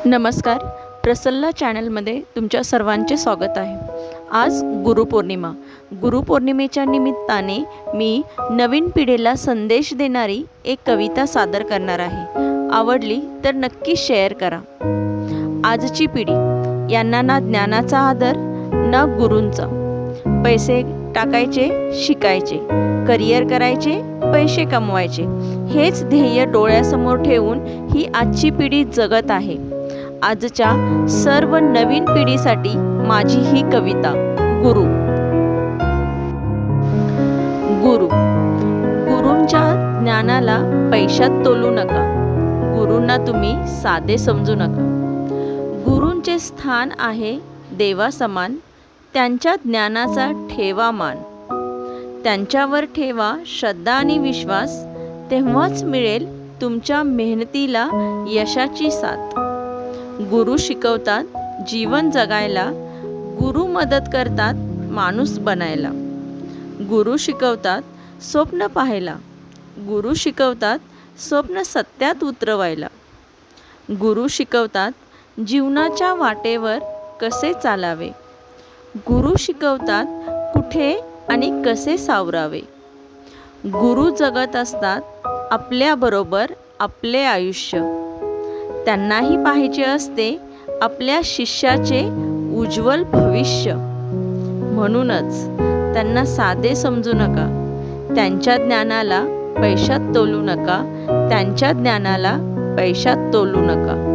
नमस्कार. प्रसल्ला चॅनलमध्ये तुमच्या सर्वांचे स्वागत आहे. आज गुरुपौर्णिमा. गुरुपौर्णिमेच्या निमित्ताने मी नवीन पिढीला संदेश देणारी एक कविता सादर करणार आहे. आवडली तर नक्की शेअर करा. आजची पिढी यांना ना ज्ञानाचा आदर ना गुरूंचा. पैसे टाकायचे, शिकायचे, करिअर करायचे, पैसे कमवायचे हेच ध्येय डोळ्यासमोर ठेवून ही आजची पिढी जगत आहे. आजच्या सर्व नवीन पिढीसाठी माझी ही कविता. गुरु. गुरूंच्या ज्ञानाला पैशात तोलू नका. गुरूंना तुम्ही साधे समजू नका. गुरूंचे स्थान आहे देवासमान. त्यांच्या ज्ञानाचा ठेवा मान. त्यांच्यावर ठेवा श्रद्धा आणि विश्वास. तेव्हाच मिळेल तुमच्या मेहनतीला यशाची साथ. गुरु शिकवतात जीवन जगायला. गुरु मदत करतात माणूस बनायला. गुरु शिकवतात स्वप्न पाहायला. गुरु शिकवतात स्वप्न सत्यात उतरवायला. गुरु शिकवतात जीवनाच्या वाटेवर कसे चालावे. गुरु शिकवतात कुठे आणि कसे सावरावे. गुरु जगत असतात आपल्याबरोबर आपले आयुष्य. त्यांनाही पाहिजे असते आपल्या शिष्याचे उज्ज्वल भविष्य. म्हणूनच त्यांना साधे समजू नका. त्यांच्या ज्ञानाला पैशात तोलू नका. त्यांच्या ज्ञानाला पैशात तोलू नका.